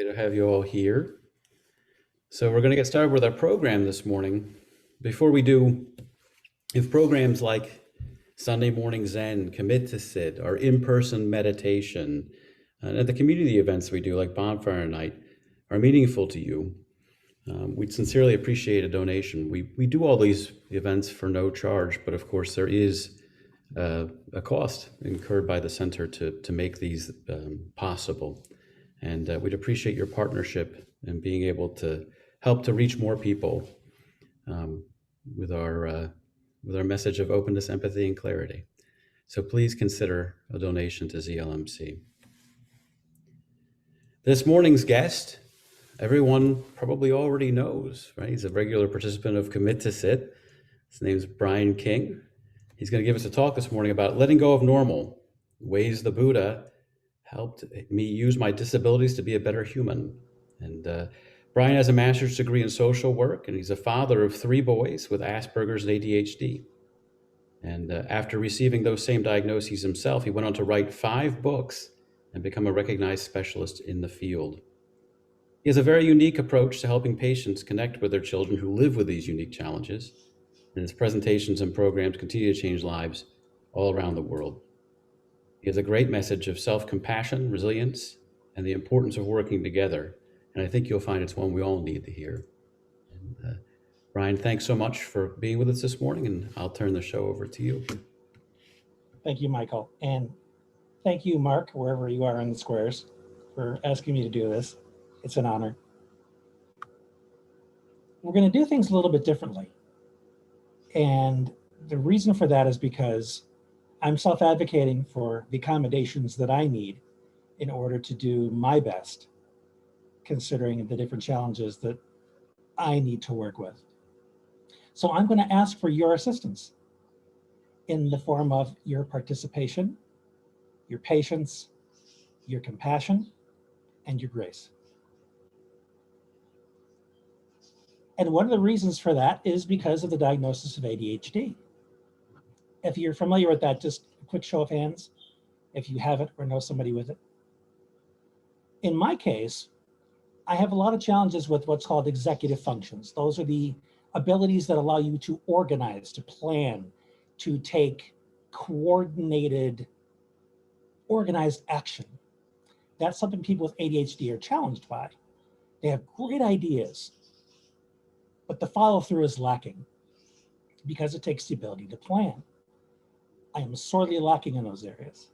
Happy to have you all here. So we're going to get started with our program this morning. Before we do, if programs like Sunday Morning Zen, Commit to Sit, our in-person meditation, and the community events we do like Bonfire Night are meaningful to you, we'd sincerely appreciate a donation. We do all these events for no charge, but of course there is a cost incurred by the center to make these possible. And we'd appreciate your partnership and being able to help to reach more people with our message of openness, empathy, and clarity. So please consider a donation to ZLMC. This morning's guest, everyone probably already knows, right? He's a regular participant of Commit to Sit. His name's Brian King. He's going to give us a talk this morning about letting go of normal, ways the Buddha helped me use my disabilities to be a better human. And Brian has a master's degree in social work, and he's a father of 3 boys with Asperger's and ADHD. And after receiving those same diagnoses himself, he went on to write 5 books and become a recognized specialist in the field. He has a very unique approach to helping patients connect with their children who live with these unique challenges. And his presentations and programs continue to change lives all around the world. He has a great message of self-compassion, resilience, and the importance of working together. And I think you'll find it's one we all need to hear. And Brian, thanks so much for being with us this morning, and I'll turn the show over to you. Thank you, Michael. And thank you, Mark, wherever you are in the squares, for asking me to do this. It's an honor. We're going to do things a little bit differently. And the reason for that is because I'm self-advocating for the accommodations that I need in order to do my best, considering the different challenges that I need to work with. So I'm going to ask for your assistance in the form of your participation, your patience, your compassion, and your grace. And one of the reasons for that is because of the diagnosis of ADHD. If you're familiar with that, just a quick show of hands, if you have it or know somebody with it. In my case, I have a lot of challenges with what's called executive functions. Those are the abilities that allow you to organize, to plan, to take coordinated, organized action. That's something people with ADHD are challenged by. They have great ideas, but the follow through is lacking because it takes the ability to plan. I am sorely lacking in those areas.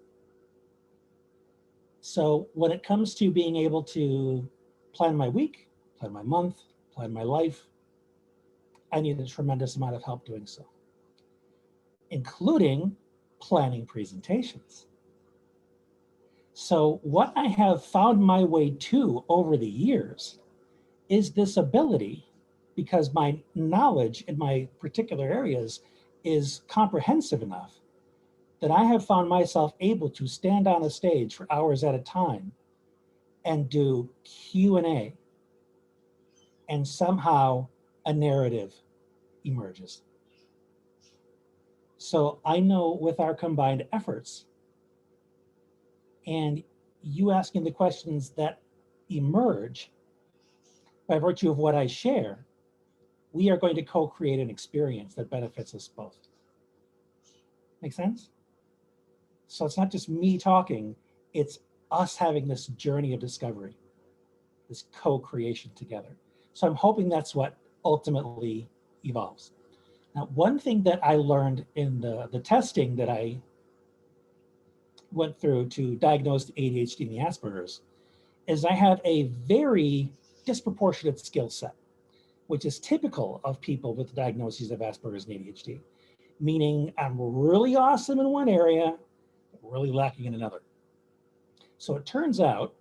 So when it comes to being able to plan my week, plan my month, plan my life, I need a tremendous amount of help doing so, including planning presentations. So what I have found my way to over the years is this ability, because my knowledge in my particular areas is comprehensive enough, that I have found myself able to stand on a stage for hours at a time and do Q&A, and somehow a narrative emerges. So I know with our combined efforts and you asking the questions that emerge by virtue of what I share, we are going to co-create an experience that benefits us both. Make sense? So it's not just me talking, it's us having this journey of discovery, this co-creation together. So I'm hoping that's what ultimately evolves. Now, one thing that I learned in the testing that I went through to diagnose the ADHD and the Asperger's is I have a very disproportionate skill set, which is typical of people with diagnoses of Asperger's and ADHD, meaning I'm really awesome in one area, really lacking in another. So it turns out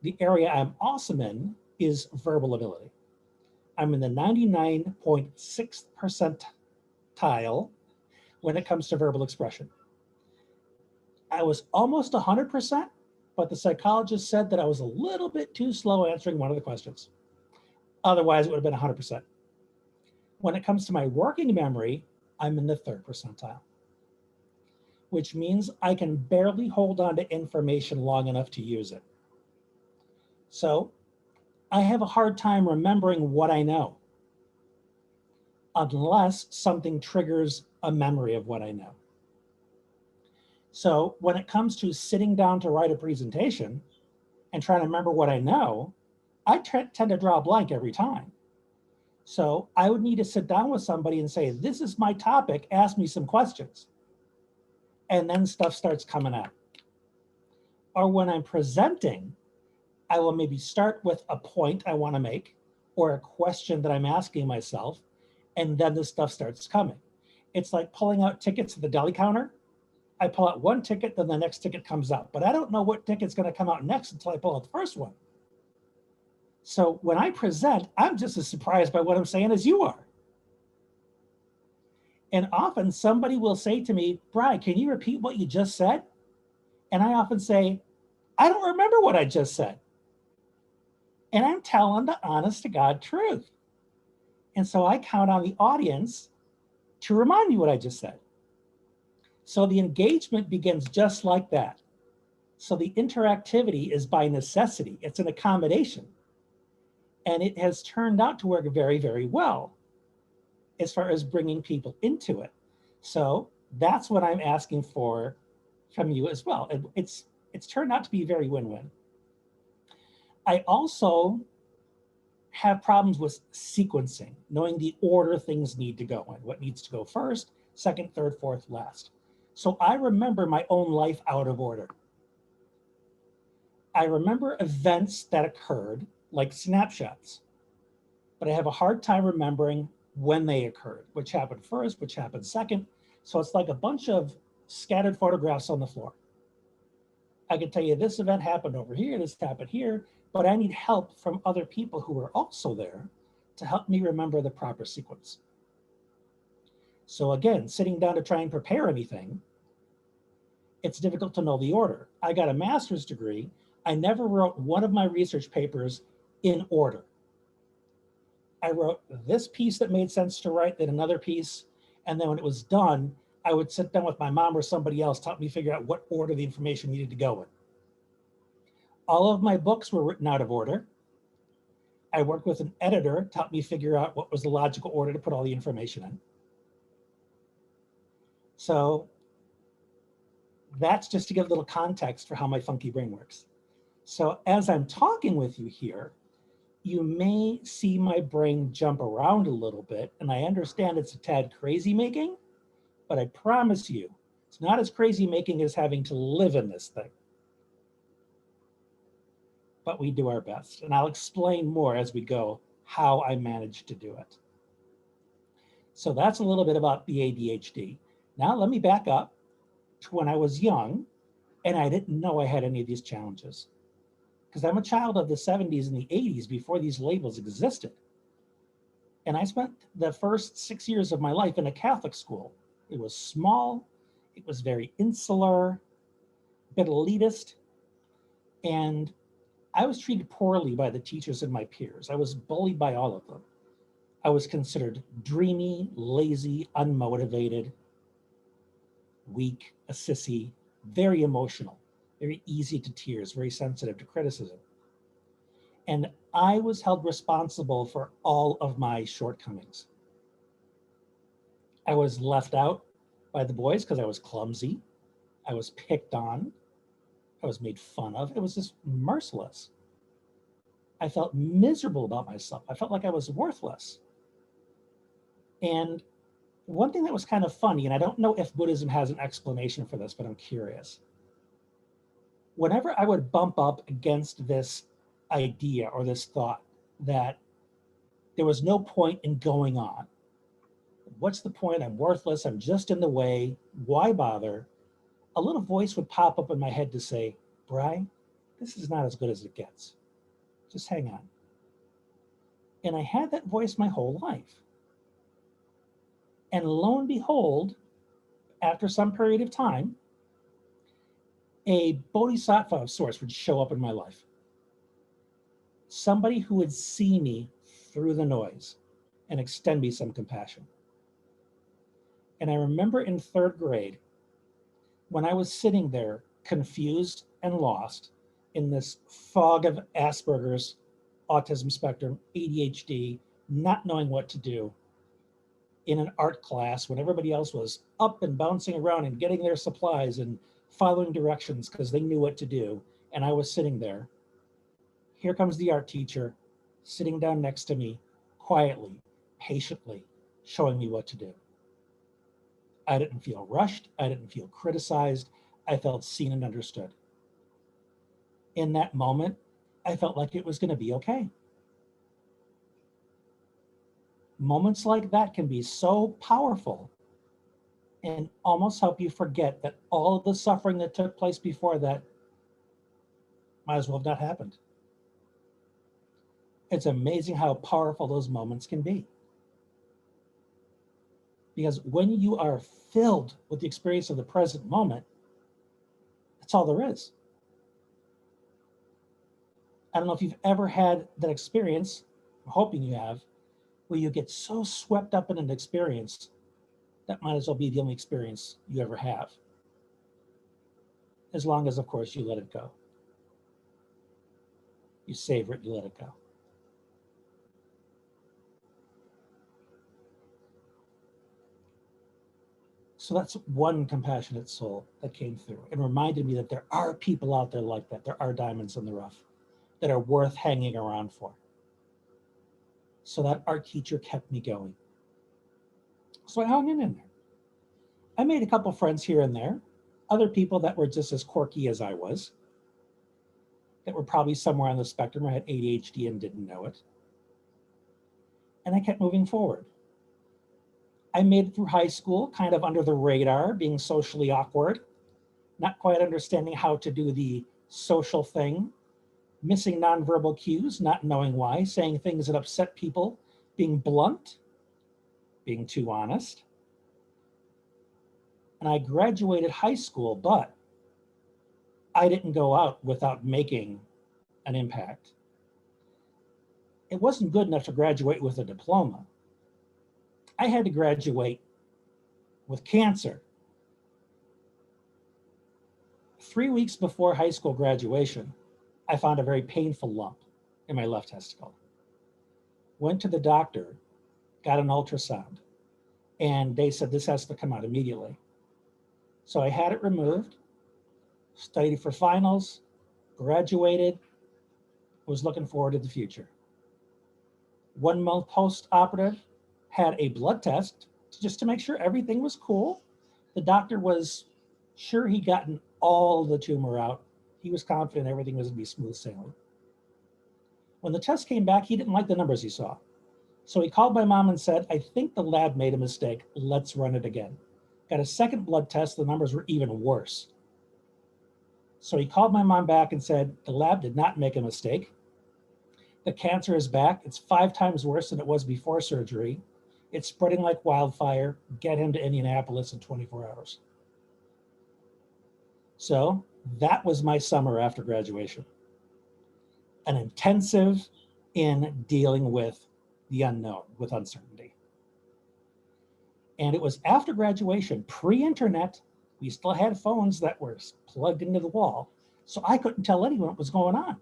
the area I'm awesome in is verbal ability. I'm in the 99.6th percentile when it comes to verbal expression. I was almost 100%, but the psychologist said that I was a little bit too slow answering one of the questions. Otherwise, it would have been 100%. When it comes to my working memory, I'm in the 3rd percentile, which means I can barely hold on to information long enough to use it. So I have a hard time remembering what I know unless something triggers a memory of what I know. So when it comes to sitting down to write a presentation and trying to remember what I know, I tend to draw a blank every time. So I would need to sit down with somebody and say, this is my topic, ask me some questions. And then stuff starts coming out. Or when I'm presenting, I will maybe start with a point I want to make or a question that I'm asking myself, and then the stuff starts coming. It's like pulling out tickets at the deli counter. I pull out one ticket, then the next ticket comes out, but I don't know what ticket's going to come out next until I pull out the first one. So when I present, I'm just as surprised by what I'm saying as you are. And often somebody will say to me, Brian, can you repeat what you just said? And I often say, I don't remember what I just said. And I'm telling the honest to God truth. And so I count on the audience to remind me what I just said. So the engagement begins just like that. So the interactivity is by necessity. It's an accommodation. And it has turned out to work very, very well as far as bringing people into it. So that's what I'm asking for from you as well. It's turned out to be very win-win. I also have problems with sequencing, knowing the order things need to go in, what needs to go first, second, third, fourth, last. So I remember my own life out of order. I remember events that occurred like snapshots, but I have a hard time remembering when they occurred, which happened first, which happened second. So it's like a bunch of scattered photographs on the floor. I can tell you this event happened over here, this happened here, but I need help from other people who are also there to help me remember the proper sequence. So again, sitting down to try and prepare anything, it's difficult to know the order. I got a master's degree. I never wrote one of my research papers in order. I wrote this piece that made sense to write, then another piece. And then when it was done, I would sit down with my mom or somebody else to help me figure out what order the information needed to go in. All of my books were written out of order. I worked with an editor to help me figure out what was the logical order to put all the information in. So that's just to give a little context for how my funky brain works. So as I'm talking with you here, you may see my brain jump around a little bit, and I understand it's a tad crazy making, but I promise you, it's not as crazy making as having to live in this thing. But we do our best, and I'll explain more as we go how I managed to do it. So that's a little bit about the ADHD. Now let me back up to when I was young, and I didn't know I had any of these challenges. Because I'm a child of the 70s and the 80s before these labels existed. And I spent the first 6 years of my life in a Catholic school. It was small, it was very insular, a bit elitist, and I was treated poorly by the teachers and my peers. I was bullied by all of them. I was considered dreamy, lazy, unmotivated, weak, a sissy, very emotional, very easy to tears, very sensitive to criticism. And I was held responsible for all of my shortcomings. I was left out by the boys because I was clumsy. I was picked on. I was made fun of. It was just merciless. I felt miserable about myself. I felt like I was worthless. And one thing that was kind of funny, and I don't know if Buddhism has an explanation for this, but I'm curious. Whenever I would bump up against this idea or this thought that there was no point in going on, what's the point? I'm worthless. I'm just in the way. Why bother? A little voice would pop up in my head to say, Brian, this is not as good as it gets. Just hang on. And I had that voice my whole life. And lo and behold, after some period of time, a bodhisattva of sorts would show up in my life. Somebody who would see me through the noise and extend me some compassion. And I remember in third grade, when I was sitting there confused and lost in this fog of Asperger's autism spectrum, ADHD, not knowing what to do in an art class when everybody else was up and bouncing around and getting their supplies and following directions because they knew what to do. And I was sitting there. Here comes the art teacher sitting down next to me, quietly, patiently, showing me what to do. I didn't feel rushed. I didn't feel criticized. I felt seen and understood. In that moment, I felt like it was going to be okay. Moments like that can be so powerful and almost help you forget that all of the suffering that took place before that might as well have not happened. It's amazing how powerful those moments can be. Because when you are filled with the experience of the present moment, that's all there is. I don't know if you've ever had that experience, I'm hoping you have, where you get so swept up in an experience that might as well be the only experience you ever have. As long as, of course, you let it go. You savor it, you let it go. So that's one compassionate soul that came through and reminded me that there are people out there like that. There are diamonds in the rough that are worth hanging around for. So that art teacher kept me going. So I hung in there. I made a couple friends here and there, other people that were just as quirky as I was, that were probably somewhere on the spectrum or had ADHD and didn't know it. And I kept moving forward. I made it through high school, kind of under the radar, being socially awkward, not quite understanding how to do the social thing, missing nonverbal cues, not knowing why, saying things that upset people, being blunt, being too honest. And I graduated high school, but I didn't go out without making an impact. It wasn't good enough to graduate with a diploma. I had to graduate with cancer. 3 weeks before high school graduation, I found a very painful lump in my left testicle. Went to the doctor, got an ultrasound, and they said this has to come out immediately. So I had it removed, studied for finals, graduated, was looking forward to the future. 1 month post-operative, had a blood test just to make sure everything was cool. The doctor was sure he'd gotten all the tumor out. He was confident everything was gonna be smooth sailing. When the test came back, he didn't like the numbers he saw. So he called my mom and said, I think the lab made a mistake. Let's run it again. Got a second blood test. The numbers were even worse. So he called my mom back and said, the lab did not make a mistake. The cancer is back. It's 5 times worse than it was before surgery. It's spreading like wildfire. Get him to Indianapolis in 24 hours. So that was my summer after graduation. An intensive in dealing with the unknown, with uncertainty. And it was after graduation, pre-internet, we still had phones that were plugged into the wall, so I couldn't tell anyone what was going on.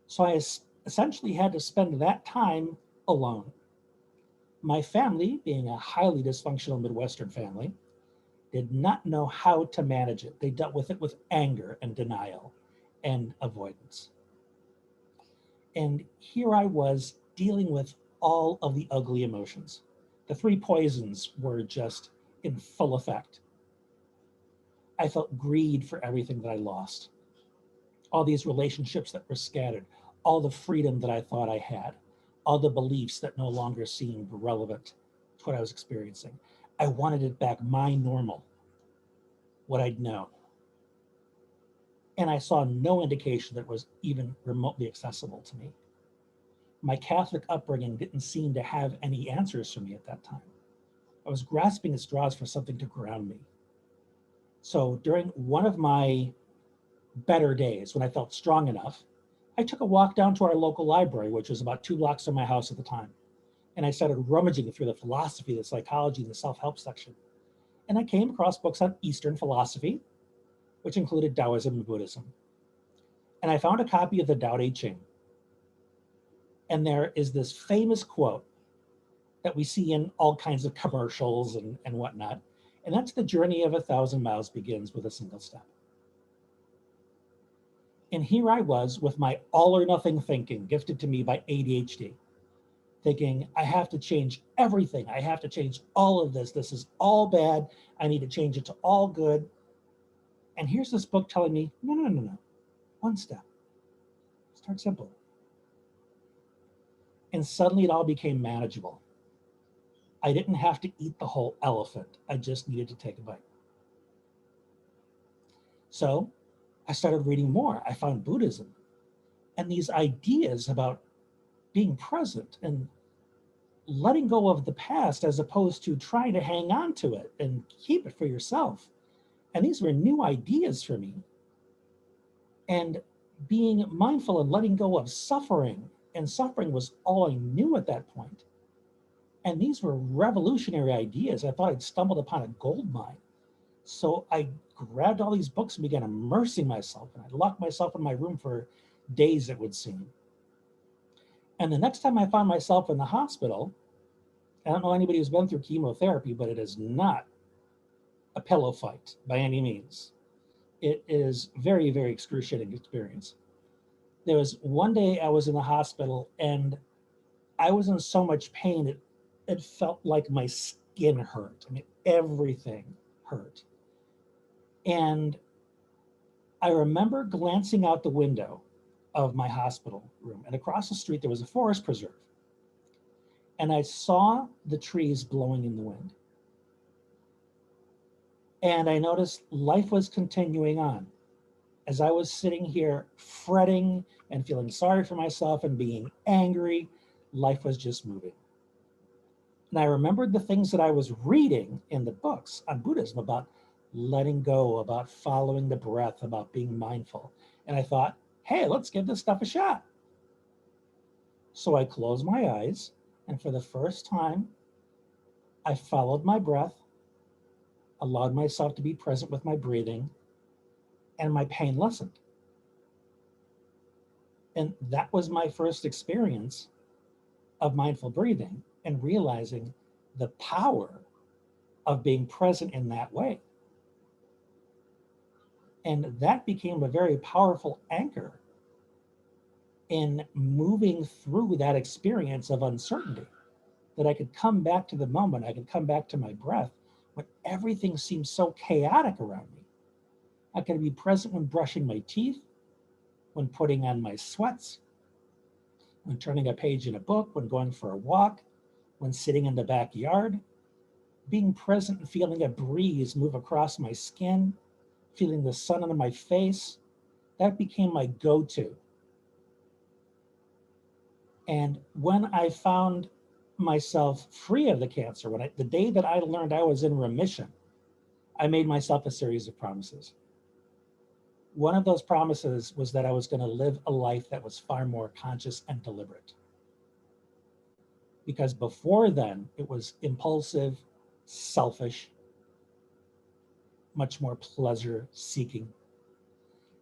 So I essentially had to spend that time alone. My family, being a highly dysfunctional Midwestern family, did not know how to manage it. They dealt with it with anger and denial and avoidance. And here I was dealing with all of the ugly emotions. The 3 poisons were just in full effect. I felt greed for everything that I lost. All these relationships that were scattered, all the freedom that I thought I had, all the beliefs that no longer seemed relevant to what I was experiencing. I wanted it back, my normal, what I'd known. And I saw no indication that it was even remotely accessible to me. My Catholic upbringing didn't seem to have any answers for me at that time. I was grasping at straws for something to ground me. So during one of my better days, when I felt strong enough, I took a walk down to our local library, which was about 2 blocks from my house at the time. And I started rummaging through the philosophy, the psychology, the self-help section. And I came across books on Eastern philosophy, which included Taoism and Buddhism. And I found a copy of the Tao Te Ching. And there is this famous quote that we see in all kinds of commercials and whatnot. And that's the journey of 1,000 miles begins with a single step. And here I was with my all or nothing thinking gifted to me by ADHD, thinking I have to change everything. I have to change all of this. This is all bad. I need to change it to all good. And here's this book telling me, no, no, no, no. One step. Start simple. And suddenly it all became manageable. I didn't have to eat the whole elephant. I just needed to take a bite. So I started reading more. I found Buddhism and these ideas about being present and letting go of the past as opposed to trying to hang on to it and keep it for yourself. And these were new ideas for me. And being mindful and letting go of suffering, and suffering was all I knew at that point. And these were revolutionary ideas. I thought I'd stumbled upon a gold mine. So I grabbed all these books and began immersing myself. And I locked myself in my room for days, it would seem. And the next time I found myself in the hospital, I don't know anybody who's been through chemotherapy, but it is not a pillow fight by any means. It is very, very excruciating experience. There was one day I was in the hospital and I was in so much pain, it felt like my skin hurt. I mean, everything hurt. And I remember glancing out the window of my hospital room, and across the street there was a forest preserve. And I saw the trees blowing in the wind. And I noticed life was continuing on. As I was sitting here fretting and feeling sorry for myself and being angry, life was just moving. And I remembered the things that I was reading in the books on Buddhism about letting go, about following the breath, about being mindful. And I thought, hey, let's give this stuff a shot. So I closed my eyes, and for the first time, I followed my breath, allowed myself to be present with my breathing, and my pain lessened. And that was my first experience of mindful breathing and realizing the power of being present in that way. And that became a very powerful anchor in moving through that experience of uncertainty, that I could come back to the moment, I could come back to my breath when everything seemed so chaotic around me. I could be present when brushing my teeth, when putting on my sweats, when turning a page in a book, when going for a walk, when sitting in the backyard, being present and feeling a breeze move across my skin, feeling the sun on my face. That became my go-to. And when I found myself free of the cancer, the day that I learned I was in remission, I made myself a series of promises. One of those promises was that I was going to live a life that was far more conscious and deliberate. Because before then, it was impulsive, selfish, much more pleasure seeking.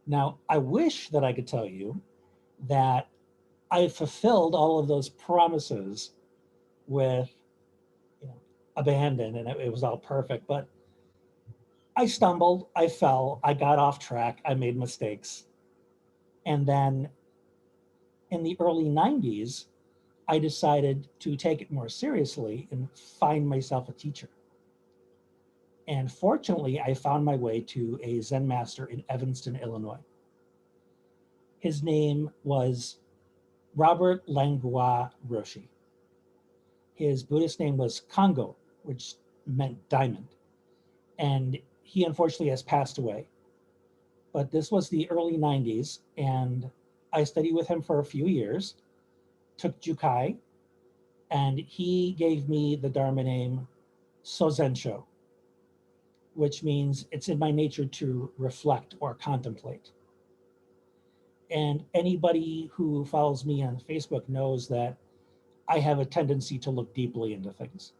Now, I wish that I could tell you that I fulfilled all of those promises with, abandon, and it was all perfect, but I stumbled, I fell, I got off track, I made mistakes. And then in the early 90s, I decided to take it more seriously and find myself a teacher. And fortunately, I found my way to a Zen master in Evanston, Illinois. His name was Robert Langlois Roshi. His Buddhist name was Kongo, which meant diamond. And he unfortunately has passed away. But this was the early 90s, and I studied with him for a few years, took Jukai, and he gave me the Dharma name Sozensho, which means it's in my nature to reflect or contemplate. And anybody who follows me on Facebook knows that I have a tendency to look deeply into things.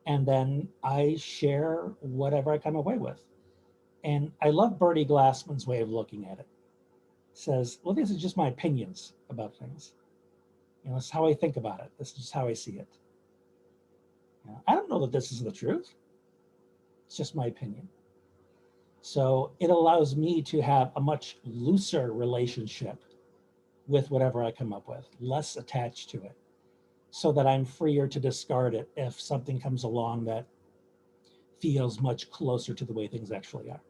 And then I share whatever I come away with. And I love Bertie Glassman's way of looking at it. Says, well, these are just my opinions about things. That's how I think about it. This is just how I see it. I don't know that this is the truth. It's just my opinion. So it allows me to have a much looser relationship with whatever I come up with, less attached to it, so that I'm freer to discard it if something comes along that feels much closer to the way things actually are.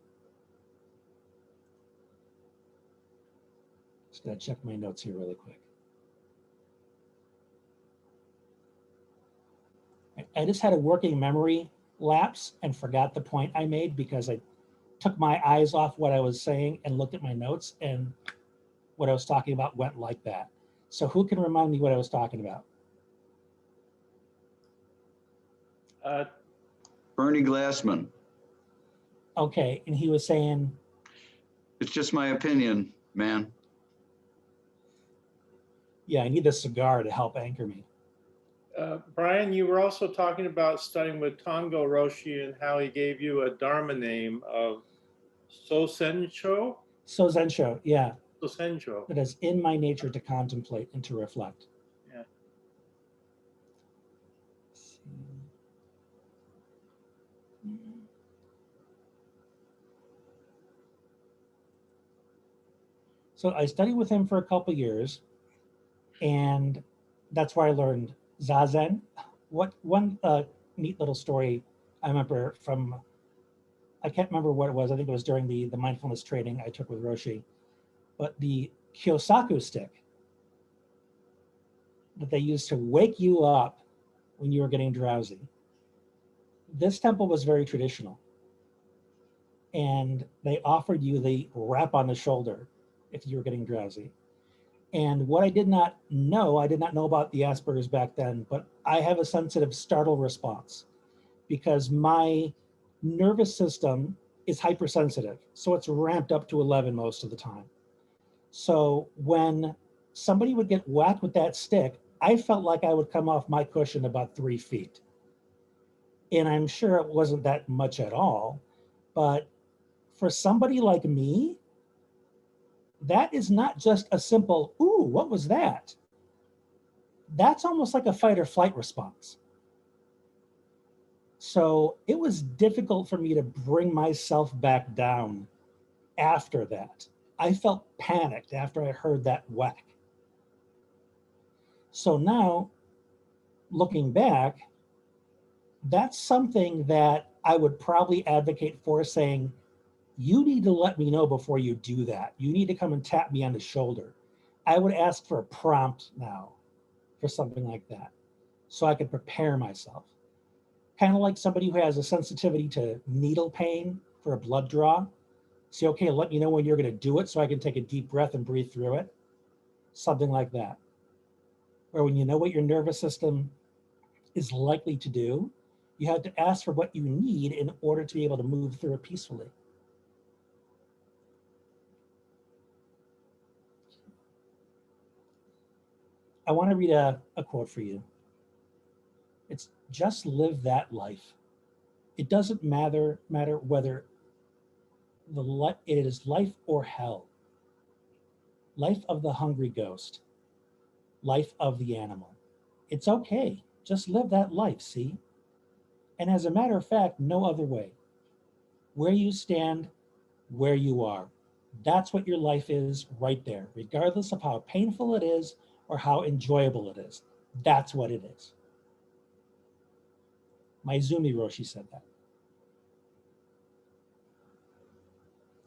Just gotta check my notes here really quick. I just had a working memory lapse and forgot the point I made because I took my eyes off what I was saying and looked at my notes, and what I was talking about went like that. So who can remind me what I was talking about? Bernie Glassman. Okay, and he was saying, It's just my opinion, man. yeah, I need a cigar to help anchor me. Brian, you were also talking about studying with Tango Roshi and how he gave you a Dharma name of Sosencho? Sozensho, yeah, Sosencho. it is in my nature to contemplate and to reflect. Yeah. So I studied with him for a couple of years, and that's where I learned Zazen. One neat little story I remember from, I can't remember what it was. I think it was during the mindfulness training I took with Roshi, but the Kyosaku stick that they used to wake you up when you were getting drowsy. This temple was very traditional, and they offered you the rap on the shoulder if you were getting drowsy. And what I did not know about the Asperger's back then, but I have a sensitive startle response because my nervous system is hypersensitive. So it's ramped up to 11 most of the time. So when somebody would get whacked with that stick, I felt like I would come off my cushion about 3 feet. And I'm sure it wasn't that much at all, but for somebody like me, that is not just a simple, ooh, what was that? That's almost like a fight or flight response. So it was difficult for me to bring myself back down after that. I felt panicked after I heard that whack. So now, looking back, that's something that I would probably advocate for, saying, you need to let me know before you do that. You need to come and tap me on the shoulder. I would ask for a prompt now for something like that, so I could prepare myself. Kind of like somebody who has a sensitivity to needle pain for a blood draw. Say, okay, let me know when you're going to do it so I can take a deep breath and breathe through it. Something like that. Or when you know what your nervous system is likely to do, you have to ask for what you need in order to be able to move through it peacefully. I want to read a quote for you. It's just live that life. It doesn't matter whether it is life or hell. Life of the hungry ghost. Life of the animal. It's okay. Just live that life, see? And as a matter of fact, no other way. Where you stand, where you are. That's what your life is right there, regardless of how painful it is or how enjoyable it is. That's what it is. Maizumi Roshi said that.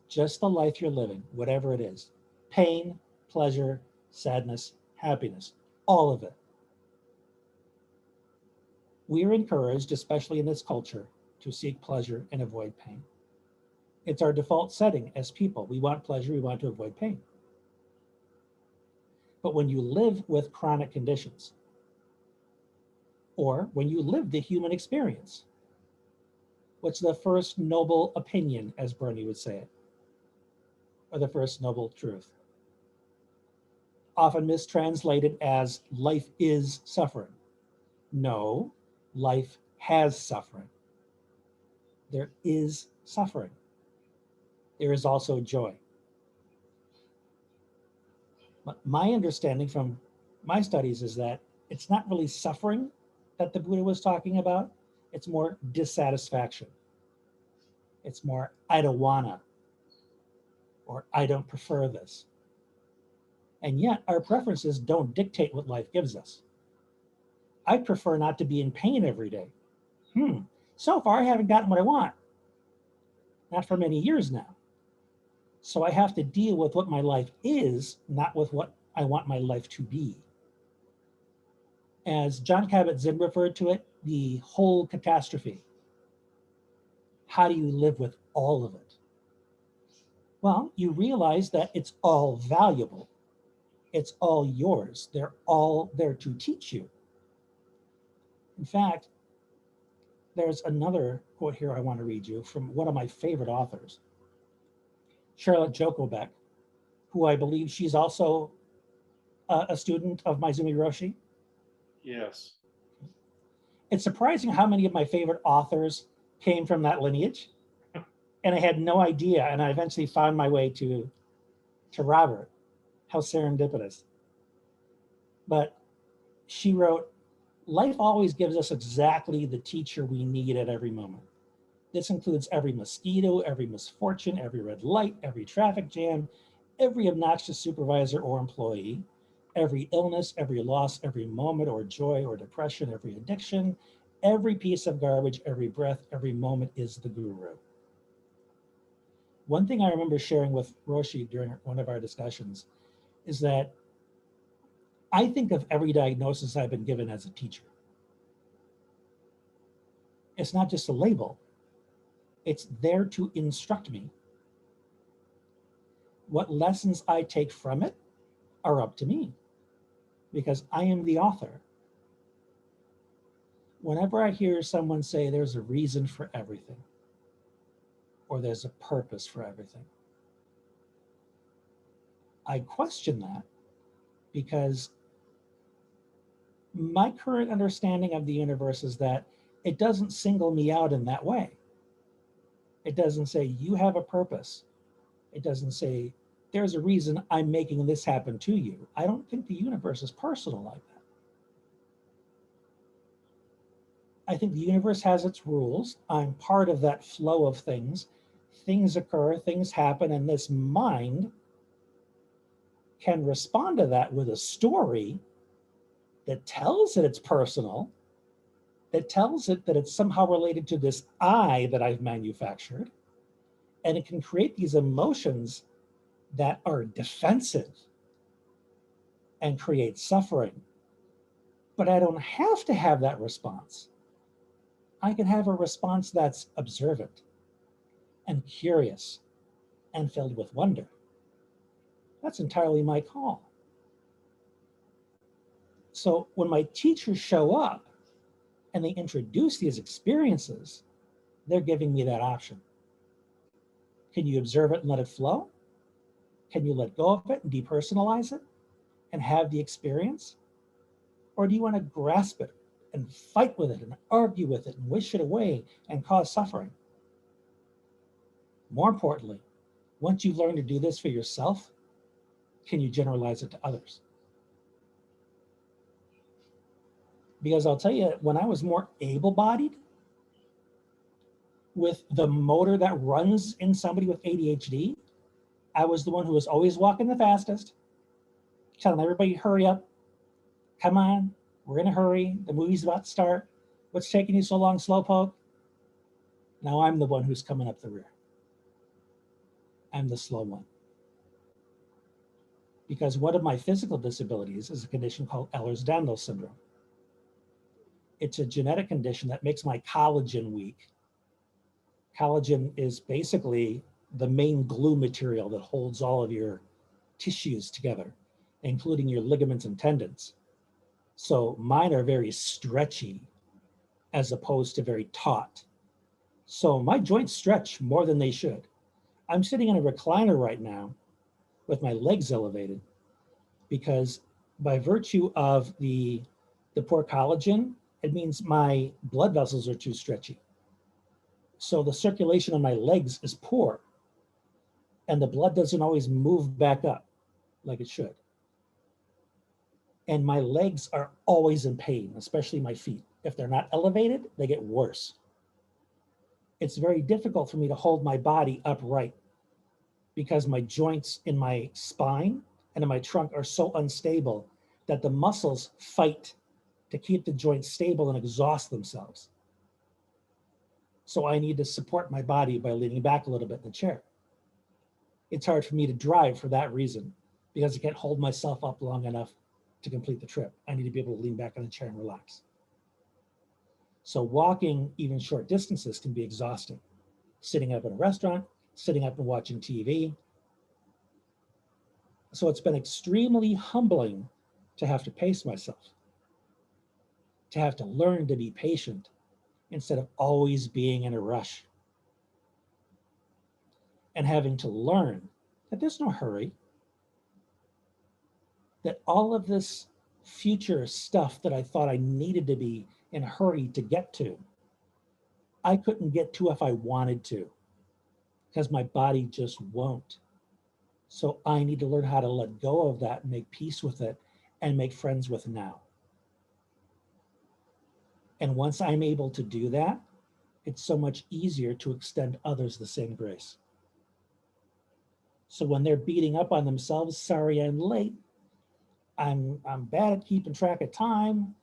Just the life you're living, whatever it is. Pain, pleasure, sadness, happiness, all of it. We are encouraged, especially in this culture, to seek pleasure and avoid pain. It's our default setting as people. We want pleasure, we want to avoid pain. But when you live with chronic conditions, or when you live the human experience, what's the first noble opinion, as Bernie would say it, or the first noble truth? Often mistranslated as life is suffering. No, life has suffering. There is suffering. There is also joy. My understanding from my studies is that it's not really suffering that the Buddha was talking about. It's more dissatisfaction. It's more, I don't wanna, or I don't prefer this. And yet our preferences don't dictate what life gives us. I prefer not to be in pain every day. So far I haven't gotten what I want. Not for many years now. So I have to deal with what my life is, not with what I want my life to be. As John Kabat-Zinn referred to it, the whole catastrophe. How do you live with all of it? Well, you realize that it's all valuable. It's all yours. They're all there to teach you. In fact, there's another quote here I want to read you from one of my favorite authors, Charlotte Jokobeck, who I believe she's also a student of Maizumi Roshi. Yes. It's surprising how many of my favorite authors came from that lineage. And I had no idea. And I eventually found my way to Robert. How serendipitous. But she wrote, life always gives us exactly the teacher we need at every moment. This includes every mosquito, every misfortune, every red light, every traffic jam, every obnoxious supervisor or employee, every illness, every loss, every moment or joy or depression, every addiction, every piece of garbage, every breath, every moment is the guru. One thing I remember sharing with Roshi during one of our discussions is that I think of every diagnosis I've been given as a teacher. It's not just a label. It's there to instruct me. What lessons I take from it are up to me because I am the author. Whenever I hear someone say there's a reason for everything or there's a purpose for everything, I question that because my current understanding of the universe is that it doesn't single me out in that way. It doesn't say you have a purpose. It doesn't say there's a reason I'm making this happen to you. I don't think the universe is personal like that. I think the universe has its rules. I'm part of that flow of things. Things occur, things happen, and this mind can respond to that with a story that tells it it's personal, that tells it that it's somehow related to this I that I've manufactured, and it can create these emotions that are defensive and create suffering. But I don't have to have that response. I can have a response that's observant and curious and filled with wonder. That's entirely my call. So when my teachers show up and they introduce these experiences, they're giving me that option. Can you observe it and let it flow? Can you let go of it and depersonalize it and have the experience? Or do you want to grasp it and fight with it and argue with it and wish it away and cause suffering? More importantly, once you've learned to do this for yourself, can you generalize it to others? Because I'll tell you, when I was more able-bodied, with the motor that runs in somebody with ADHD, I was the one who was always walking the fastest, telling everybody, hurry up, come on, we're in a hurry, the movie's about to start, what's taking you so long, slowpoke? Now I'm the one who's coming up the rear. I'm the slow one. Because one of my physical disabilities is a condition called Ehlers-Danlos Syndrome. It's a genetic condition that makes my collagen weak. Collagen is basically the main glue material that holds all of your tissues together, including your ligaments and tendons. So mine are very stretchy as opposed to very taut. So my joints stretch more than they should. I'm sitting in a recliner right now with my legs elevated because by virtue of the poor collagen, it means my blood vessels are too stretchy. So the circulation on my legs is poor and the blood doesn't always move back up like it should. And my legs are always in pain, especially my feet. If they're not elevated, they get worse. It's very difficult for me to hold my body upright because my joints in my spine and in my trunk are so unstable that the muscles fight to keep the joints stable and exhaust themselves. So I need to support my body by leaning back a little bit in the chair. It's hard for me to drive for that reason, because I can't hold myself up long enough to complete the trip. I need to be able to lean back on the chair and relax. So walking even short distances can be exhausting. Sitting up in a restaurant, sitting up and watching TV. So it's been extremely humbling to have to pace myself, to have to learn to be patient instead of always being in a rush, and having to learn that there's no hurry, that all of this future stuff that I thought I needed to be in a hurry to get to, I couldn't get to if I wanted to, because my body just won't. So I need to learn how to let go of that and make peace with it and make friends with now. And once I'm able to do that, it's so much easier to extend others the same grace. So when they're beating up on themselves, sorry I'm late, I'm bad at keeping track of time,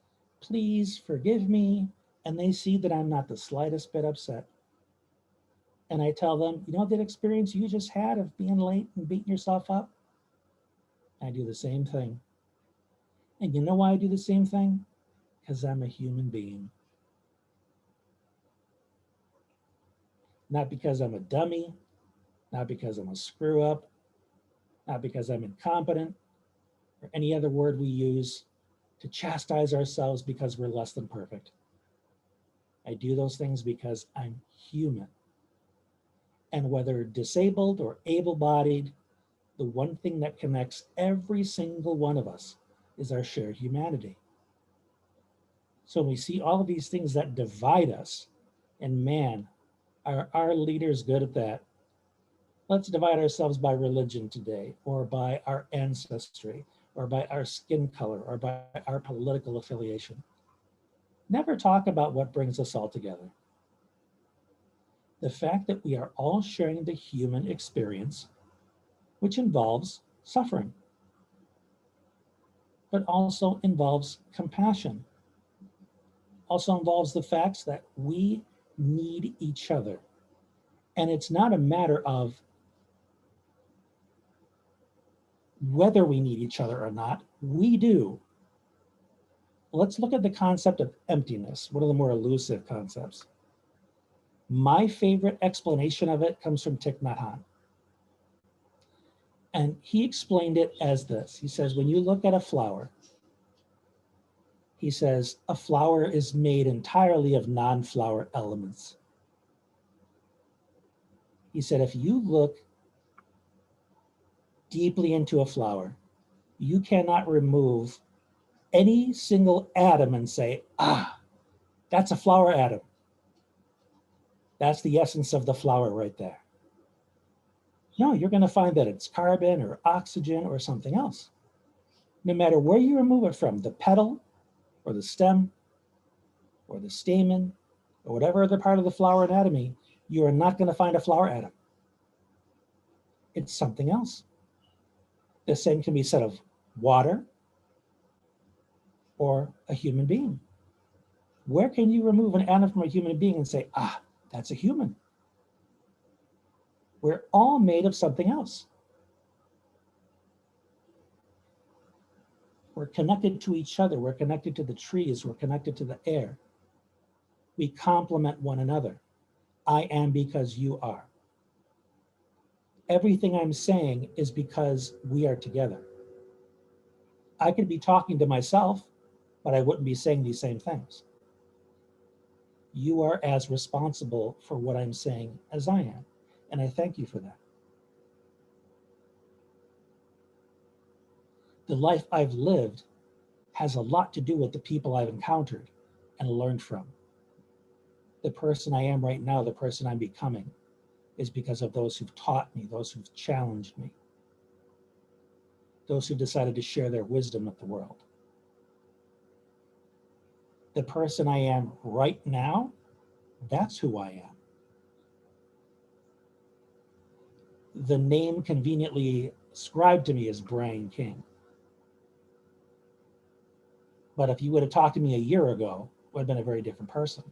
please forgive me, and they see that I'm not the slightest bit upset. And I tell them, you know that experience you just had of being late and beating yourself up? I do the same thing. And you know why I do the same thing? Because I'm a human being. Not because I'm a dummy, not because I'm a screw up, not because I'm incompetent, or any other word we use to chastise ourselves because we're less than perfect. I do those things because I'm human. And whether disabled or able-bodied, the one thing that connects every single one of us is our shared humanity. So when we see all of these things that divide us, and man, are our leaders good at that? Let's divide ourselves by religion today, or by our ancestry, or by our skin color, or by our political affiliation. Never talk about what brings us all together. The fact that we are all sharing the human experience, which involves suffering, but also involves compassion, also involves the facts that we need each other. And it's not a matter of whether we need each other or not, we do. Let's look at the concept of emptiness, one of the more elusive concepts. My favorite explanation of it comes from Thich Nhat Hanh. And he explained it as this. He says, when you look at a flower, he says, a flower is made entirely of non-flower elements. He said, if you look deeply into a flower, you cannot remove any single atom and say, ah, that's a flower atom. That's the essence of the flower right there. No, you're going to find that it's carbon or oxygen or something else. No matter where you remove it from, the petal or the stem or the stamen or whatever other part of the flower anatomy, you are not going to find a flower atom. It's something else. The same can be said of water or a human being. Where can you remove an atom from a human being and say, ah, that's a human? We're all made of something else. We're connected to each other. We're connected to the trees. We're connected to the air. We complement one another. I am because you are. Everything I'm saying is because we are together. I could be talking to myself, but I wouldn't be saying these same things. You are as responsible for what I'm saying as I am, and I thank you for that. The life I've lived has a lot to do with the people I've encountered and learned from. The person I am right now, the person I'm becoming, is because of those who've taught me, those who've challenged me, those who decided to share their wisdom with the world. the person I am right now, that's who I am. The name conveniently ascribed to me is Brian King. But if you would have talked to me a year ago, I would have been a very different person.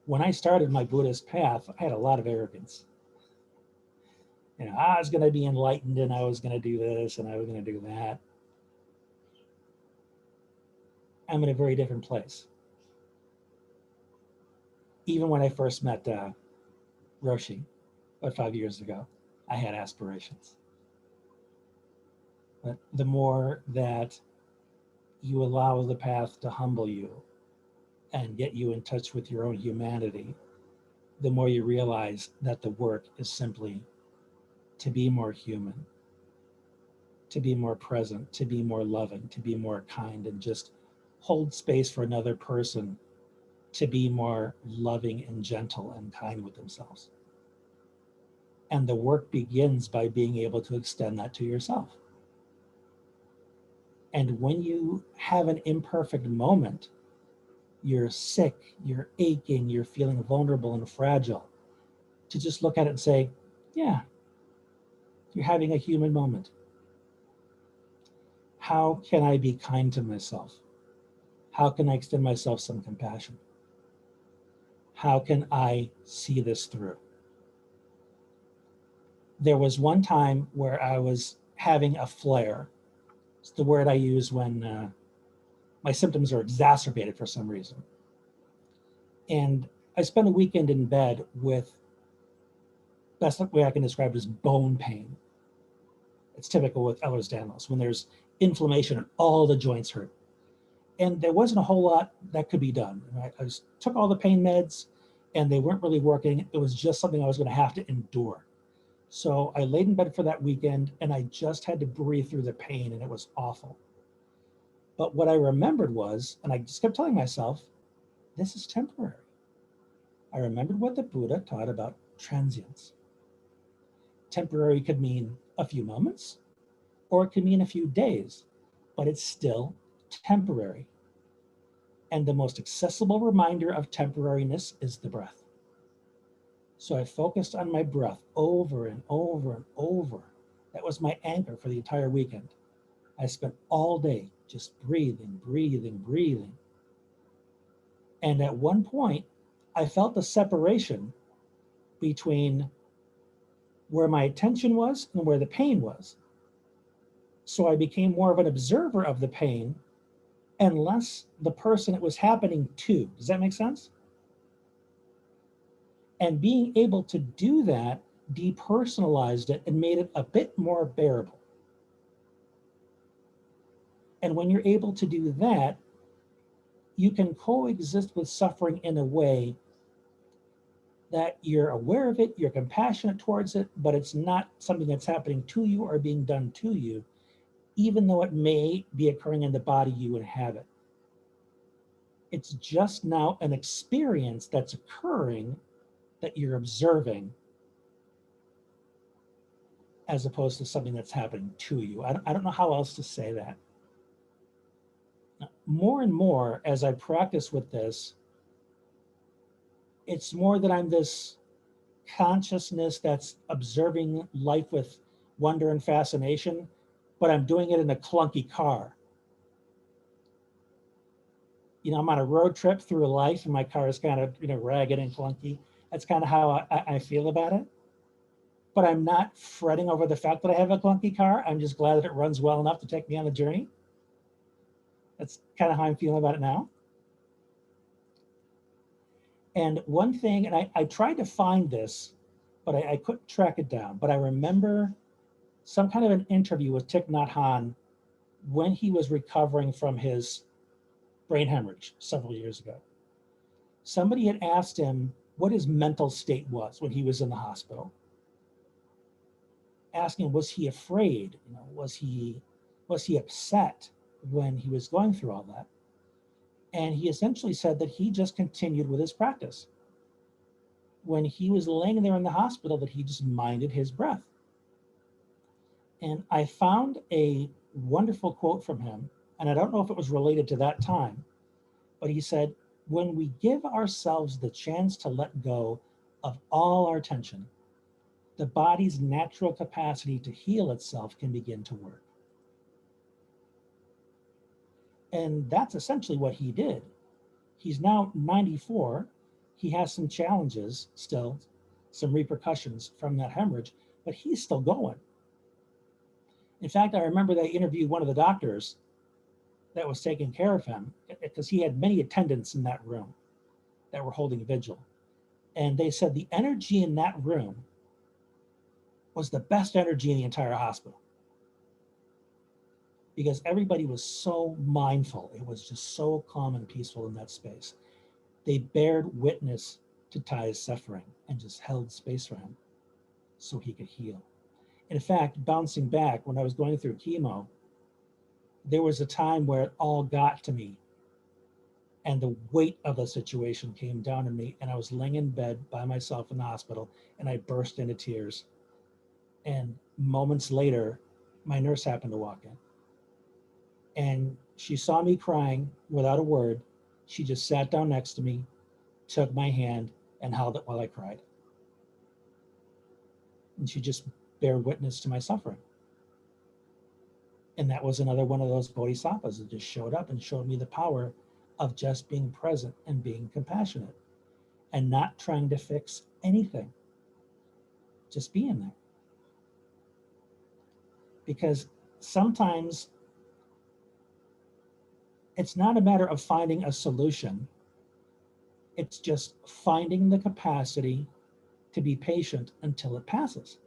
When I started my Buddhist path, I had a lot of arrogance. You know, I was going to be enlightened and I was going to do this and I was going to do that. I'm in a very different place. Even when I first met Roshi about 5 years ago, I had aspirations. But the more that you allow the path to humble you and get you in touch with your own humanity, the more you realize that the work is simply to be more human, to be more present, to be more loving, to be more kind, and just hold space for another person to be more loving and gentle and kind with themselves. And the work begins by being able to extend that to yourself. And when you have an imperfect moment, you're sick, you're aching, you're feeling vulnerable and fragile, to just look at it and say, yeah, you're having a human moment. How can I be kind to myself? How can I extend myself some compassion? How can I see this through? There was one time where I was having a flare. It's the word I use when my symptoms are exacerbated for some reason. And I spent a weekend in bed with, best way I can describe it is bone pain. It's typical with Ehlers-Danlos, when there's inflammation and all the joints hurt. And there wasn't a whole lot that could be done. I took all the pain meds and they weren't really working. It was just something I was going to have to endure. So I laid in bed for that weekend and I just had to breathe through the pain and it was awful. But what I remembered was, and I just kept telling myself, this is temporary. I remembered what the Buddha taught about transience. Temporary could mean a few moments, or it could mean a few days, but it's still temporary. And the most accessible reminder of temporariness is the breath. So I focused on my breath over and over and over. That was my anchor for the entire weekend. I spent all day just breathing, breathing, breathing. And at one point, I felt the separation between where my attention was and where the pain was. So I became more of an observer of the pain and less the person it was happening to. Does that make sense? And being able to do that depersonalized it and made it a bit more bearable. And when you're able to do that, you can coexist with suffering in a way that you're aware of it, you're compassionate towards it, but it's not something that's happening to you or being done to you, even though it may be occurring in the body you inhabit. It's just now an experience that's occurring that you're observing, as opposed to something that's happening to you. I don't know how else to say that. More and more, as I practice with this, it's more that I'm this consciousness that's observing life with wonder and fascination, but I'm doing it in a clunky car. You know, I'm on a road trip through life and my car is kind of, ragged and clunky. That's kind of how I feel about it. But I'm not fretting over the fact that I have a clunky car. I'm just glad that it runs well enough to take me on the journey. That's kind of how I'm feeling about it now. And one thing, and I tried to find this, but I couldn't track it down. But I remember some kind of an interview with Thich Nhat Hanh when he was recovering from his brain hemorrhage several years ago. Somebody had asked him what his mental state was when he was in the hospital. Asking, was he afraid? Was he upset when he was going through all that? And he essentially said that he just continued with his practice. When he was laying there in the hospital, that he just minded his breath. And I found a wonderful quote from him. And I don't know if it was related to that time, but he said, when we give ourselves the chance to let go of all our tension, the body's natural capacity to heal itself can begin to work. And that's essentially what he did. He's now 94. He has some challenges still, some repercussions from that hemorrhage, but he's still going. In fact, I remember they interviewed one of the doctors that was taking care of him, because he had many attendants in that room that were holding vigil. And they said the energy in that room was the best energy in the entire hospital, because everybody was so mindful. It was just so calm and peaceful in that space. They bared witness to Ty's suffering and just held space for him so he could heal. In fact, bouncing back, when I was going through chemo, there was a time where it all got to me and the weight of the situation came down on me, and I was laying in bed by myself in the hospital, and I burst into tears. And moments later, my nurse happened to walk in, and she saw me crying without a word. She just sat down next to me, took my hand, and held it while I cried. And she just bare witness to my suffering. And that was another one of those bodhisattvas that just showed up and showed me the power of just being present and being compassionate and not trying to fix anything, just being there. Because sometimes it's not a matter of finding a solution. It's just finding the capacity to be patient until it passes.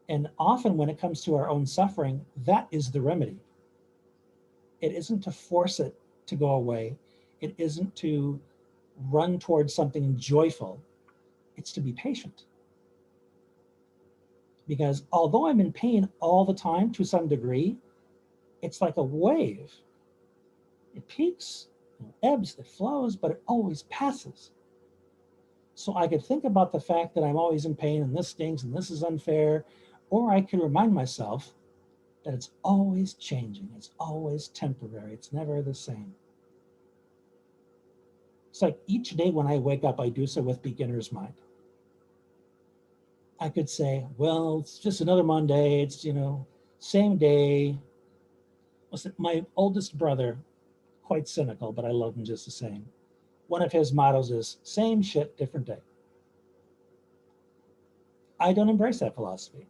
And often when it comes to our own suffering, that is the remedy. It isn't to force it to go away. It isn't to run towards something joyful. It's to be patient. Because although I'm in pain all the time to some degree, it's like a wave. It peaks, it ebbs, it flows, but it always passes. So I could think about the fact that I'm always in pain and this stings and this is unfair, or I could remind myself that it's always changing, it's always temporary, it's never the same. It's like each day when I wake up, I do so with beginner's mind. I could say, well, it's just another Monday, it's, same day. Listen, my oldest brother, quite cynical, but I love him just the same. One of his mottos is, same shit, different day. I don't embrace that philosophy.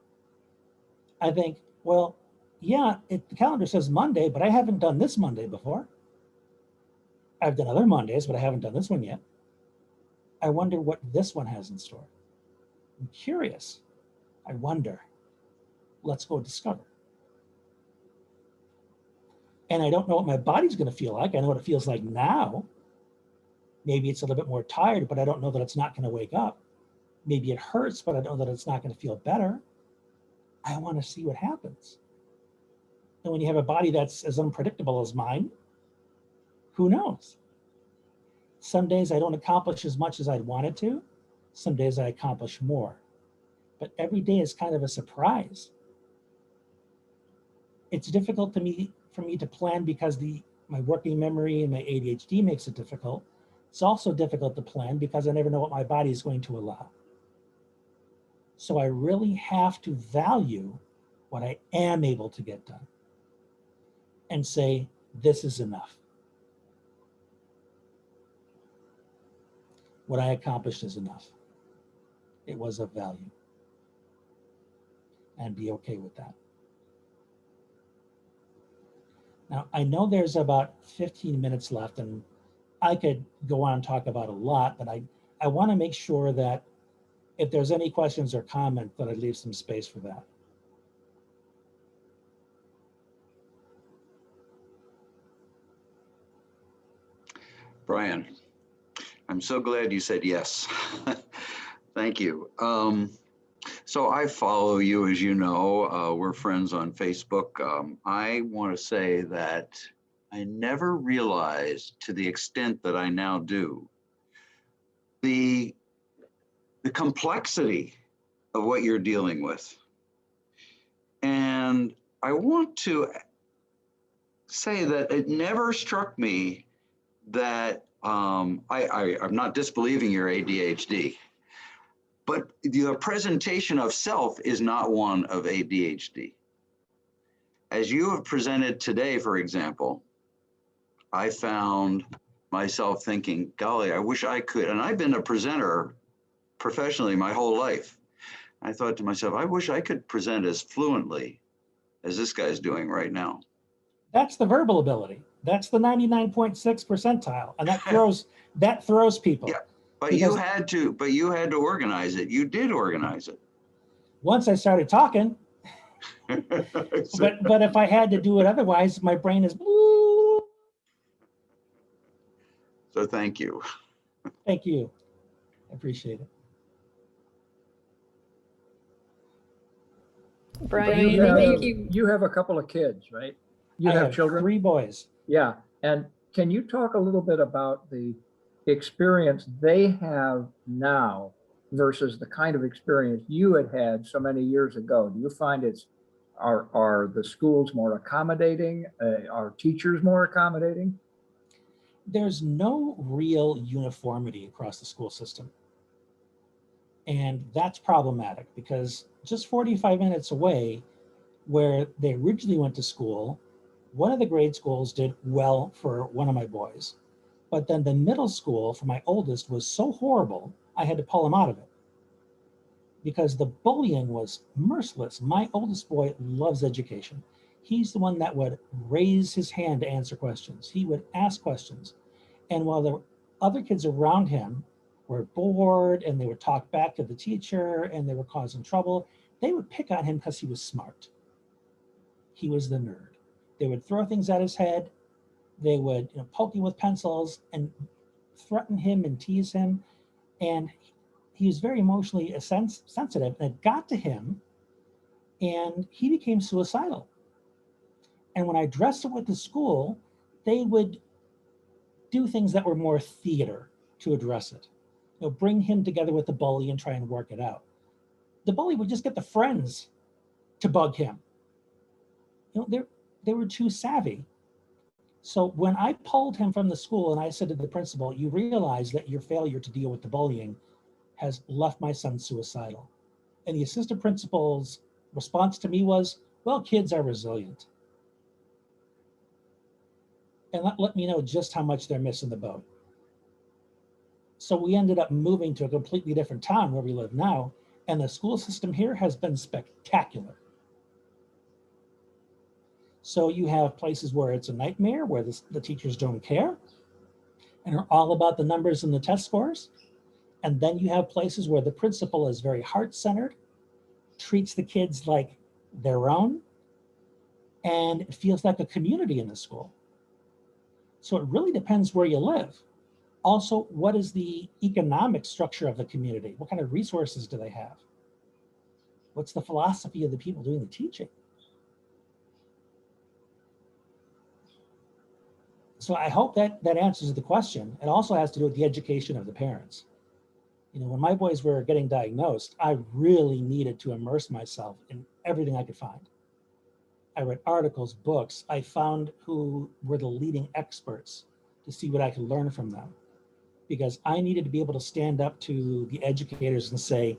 I think, well, yeah, the calendar says Monday, but I haven't done this Monday before. I've done other Mondays, but I haven't done this one yet. I wonder what this one has in store. I'm curious. I wonder. Let's go discover. And I don't know what my body's going to feel like. I know what it feels like now. Maybe it's a little bit more tired, but I don't know that it's not going to wake up. Maybe it hurts, but I know that it's not going to feel better. I want to see what happens. And when you have a body that's as unpredictable as mine, who knows? Some days I don't accomplish as much as I'd wanted to. Some days I accomplish more. But every day is kind of a surprise. It's difficult for me to plan because my working memory and my ADHD makes it difficult. It's also difficult to plan because I never know what my body is going to allow. So I really have to value what I am able to get done and say, this is enough. What I accomplished is enough. It was of value. And be okay with that. Now, I know there's about 15 minutes left, and I could go on and talk about a lot, but I want to make sure that if there's any questions or comments, that I leave some space for that. Brian, I'm so glad you said yes. Thank you. So I follow you, as you know, we're friends on Facebook. I want to say that I never realized, to the extent that I now do, the complexity of what you're dealing with. And I want to say that it never struck me that I'm not disbelieving your ADHD, but the presentation of self is not one of ADHD. As you have presented today, for example, I found myself thinking, golly, I wish I could, and I've been a presenter professionally my whole life. I thought to myself, I wish I could present as fluently as this guy's doing right now. That's the verbal ability. That's the 99.6 percentile, and that throws people. Yeah, but Because you had to organize it. You did organize it. once I started talking, but if I had to do it otherwise, my brain is. So thank you. Thank you. I appreciate it. Brian, you have a couple of kids, right? You I have children? 3 boys. Yeah. And can you talk a little bit about the experience they have now versus the kind of experience you had so many years ago? Do you find are the schools more accommodating? Are teachers more accommodating? There's no real uniformity across the school system. And that's problematic because just 45 minutes away, where they originally went to school, one of the grade schools did well for one of my boys. But then the middle school for my oldest was so horrible, I had to pull him out of it because the bullying was merciless. My oldest boy loves education. He's the one that would raise his hand to answer questions. He would ask questions. And while the other kids around him were bored and they would talk back to the teacher and they were causing trouble, they would pick on him because he was smart. He was the nerd. They would throw things at his head. They would poke him with pencils and threaten him and tease him. And he was very emotionally sensitive, and it got to him and he became suicidal. And when I addressed it with the school, they would do things that were more theater to address it. Bring him together with the bully and try and work it out. The bully would just get the friends to bug him. They were too savvy. So when I pulled him from the school and I said to the principal, you realize that your failure to deal with the bullying has left my son suicidal. And the assistant principal's response to me was, well, kids are resilient. And that let me know just how much they're missing the boat. So we ended up moving to a completely different town where we live now. And the school system here has been spectacular. So you have places where it's a nightmare, where the teachers don't care and are all about the numbers and the test scores. And then you have places where the principal is very heart-centered, treats the kids like their own, and it feels like a community in the school. So it really depends where you live. Also, what is the economic structure of the community? What kind of resources do they have? What's the philosophy of the people doing the teaching? So I hope that answers the question. It also has to do with the education of the parents. When my boys were getting diagnosed, I really needed to immerse myself in everything I could find. I read articles, books. I found who were the leading experts to see what I could learn from them, because I needed to be able to stand up to the educators and say,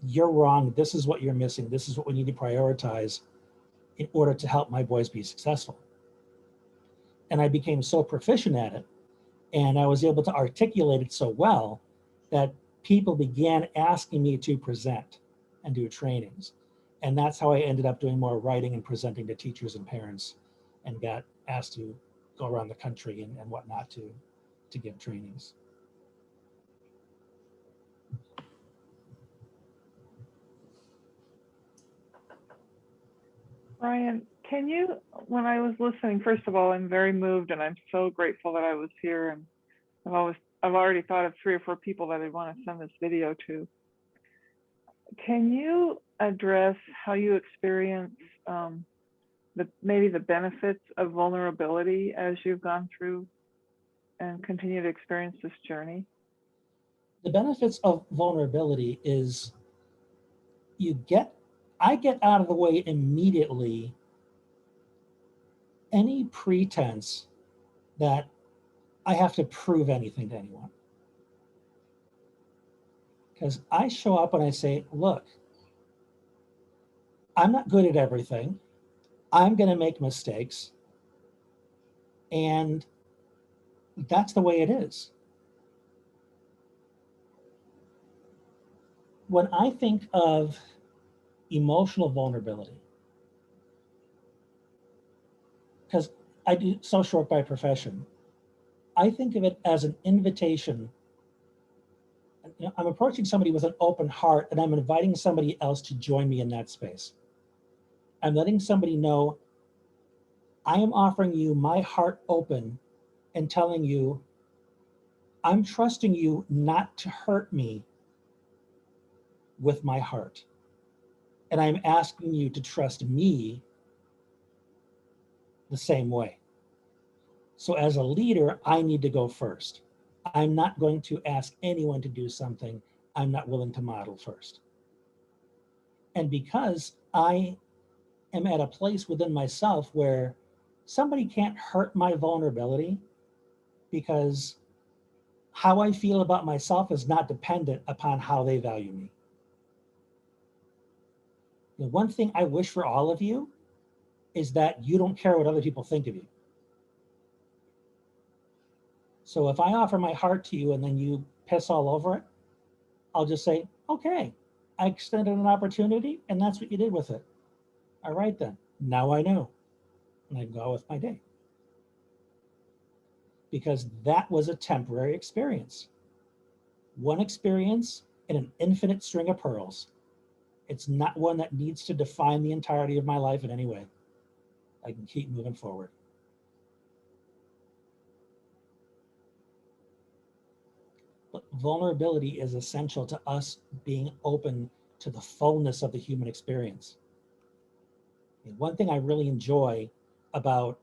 you're wrong, this is what you're missing, this is what we need to prioritize in order to help my boys be successful. And I became so proficient at it, and I was able to articulate it so well that people began asking me to present and do trainings. And that's how I ended up doing more writing and presenting to teachers and parents, and got asked to go around the country and whatnot to give trainings. Brian, can you, when I was listening, first of all, I'm very moved and I'm so grateful that I was here, and I've already thought of 3 or 4 people that I want to send this video to. Can you address how you experience maybe the benefits of vulnerability as you've gone through and continue to experience this journey? The benefits of vulnerability is I get out of the way immediately any pretense that I have to prove anything to anyone. Because I show up and I say, look, I'm not good at everything. I'm going to make mistakes. And that's the way it is. When I think of emotional vulnerability, because I do social work by profession, I think of it as an invitation. You know, I'm approaching somebody with an open heart and I'm inviting somebody else to join me in that space. I'm letting somebody know I am offering you my heart open and telling you, I'm trusting you not to hurt me with my heart. And I'm asking you to trust me the same way. So as a leader, I need to go first. I'm not going to ask anyone to do something I'm not willing to model first. And because I am at a place within myself where somebody can't hurt my vulnerability, because how I feel about myself is not dependent upon how they value me. You know, one thing I wish for all of you is that you don't care what other people think of you. So if I offer my heart to you and then you piss all over it, I'll just say, okay, I extended an opportunity and that's what you did with it. All right then, now I know. And I go on with my day. Because that was a temporary experience. One experience in an infinite string of pearls. It's not one that needs to define the entirety of my life in any way. I can keep moving forward. But vulnerability is essential to us being open to the fullness of the human experience. And one thing I really enjoy about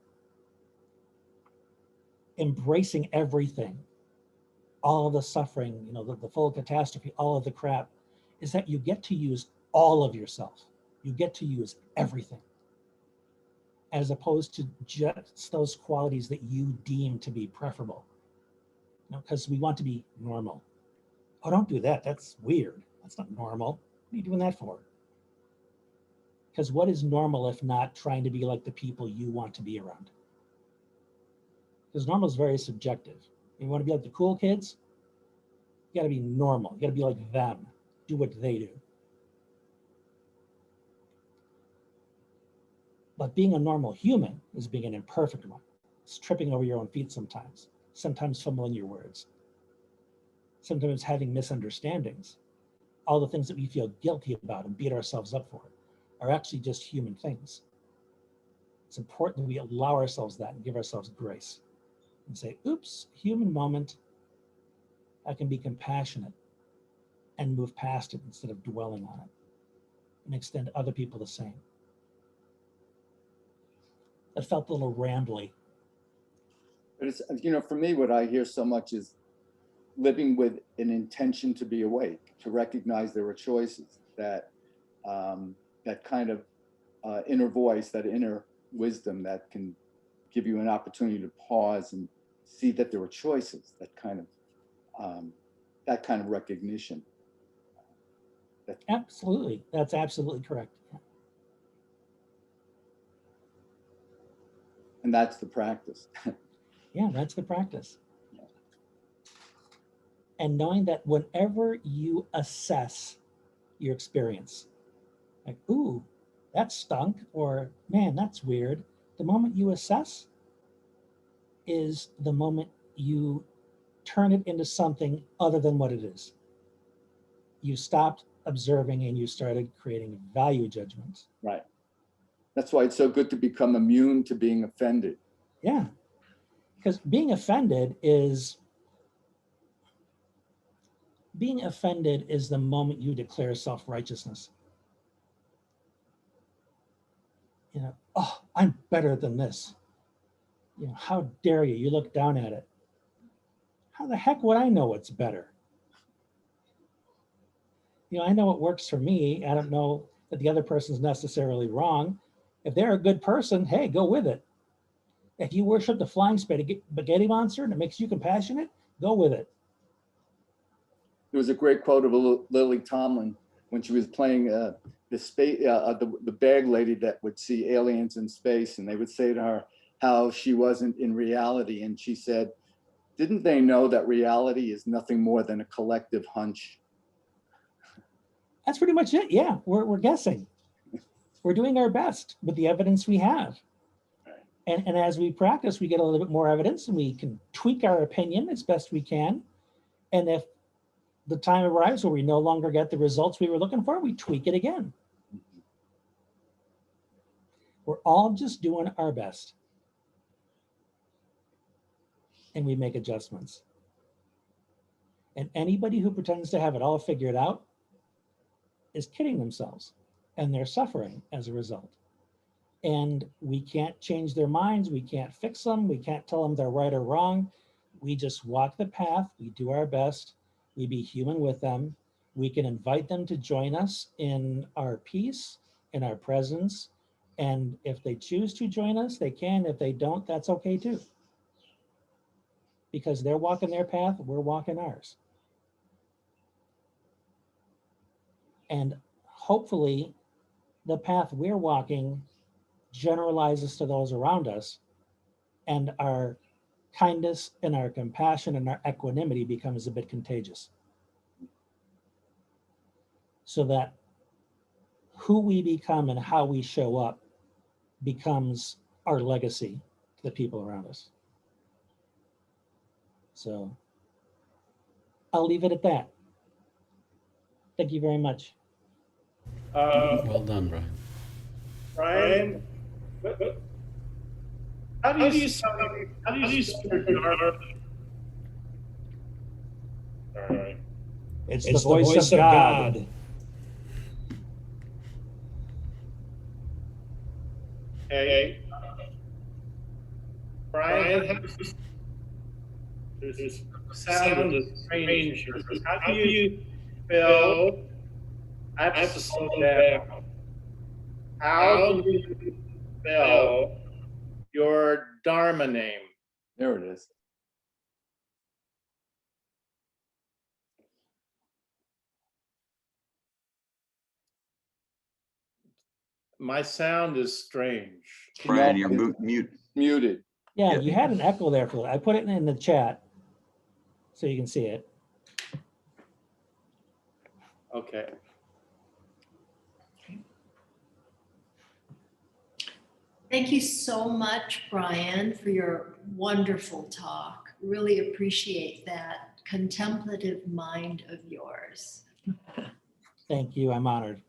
embracing everything, all of the suffering, you know, the full catastrophe, all of the crap, is that you get to use all of yourself. You get to use everything, as opposed to just those qualities that you deem to be preferable. You know, because we want to be normal. Oh, don't do that. That's weird. That's not normal. What are you doing that for? Because what is normal if not trying to be like the people you want to be around? Because normal is very subjective. You want to be like the cool kids? You got to be normal. You got to be like them. Do what they do. But being a normal human is being an imperfect one. It's tripping over your own feet sometimes fumbling your words, sometimes having misunderstandings. All the things that we feel guilty about and beat ourselves up for are actually just human things. It's important that we allow ourselves that and give ourselves grace and say, oops, human moment. I can be compassionate and move past it instead of dwelling on it, and extend other people the same. That felt a little rambly. But it's, you know, for me, what I hear so much is living with an intention to be awake, to recognize there are choices, that that kind of inner voice, that inner wisdom that can give you an opportunity to pause and see that there are choices, that kind of recognition. Absolutely. That's absolutely correct. And that's the practice. Yeah, that's the practice. And knowing that whenever you assess your experience, like, ooh, that stunk, or man, that's weird. The moment you assess is the moment you turn it into something other than what it is. You stopped observing and you started creating value judgments. Right. That's why it's so good to become immune to being offended. Yeah, because being offended is the moment you declare self-righteousness. You know, oh, I'm better than this. You know, how dare you? You look down at it. How the heck would I know what's better? You know, I know what works for me. I don't know that the other person's necessarily wrong. If they're a good person, hey, go with it. If you worship the flying spaghetti monster and it makes you compassionate, go with it. There was a great quote of Lily Tomlin when she was playing the bag lady that would see aliens in space, and they would say to her how she wasn't in reality. And she said, didn't they know that reality is nothing more than a collective hunch? That's pretty much it. Yeah, we're guessing. We're doing our best with the evidence we have. And as we practice, we get a little bit more evidence and we can tweak our opinion as best we can. And if the time arrives where we no longer get the results we were looking for, we tweak it again. We're all just doing our best. And we make adjustments. And anybody who pretends to have it all figured out is kidding themselves, and they're suffering as a result. And we can't change their minds. We can't fix them. We can't tell them they're right or wrong. We just walk the path. We do our best. We be human with them. We can invite them to join us in our peace, in our presence. And if they choose to join us, they can. If they don't, that's okay too. Because they're walking their path, we're walking ours. And hopefully the path we're walking generalizes to those around us, and our kindness and our compassion and our equanimity becomes a bit contagious. So that who we become and how we show up becomes our legacy to the people around us. So I'll leave it at that. Thank you very much. Well done, Brian. Brian, how do you spell Darwin? Sorry. It's the voice of God. Hey, Brian, there's sound is strange. How do you spell Adhd? How do you spell your Dharma name? There it is. My sound is strange. Brian, you're mute. Muted. Yeah, you had an echo there for I put it in the chat so you can see it. Okay. Thank you so much, Brian, for your wonderful talk. Really appreciate that contemplative mind of yours. Thank you. I'm honored.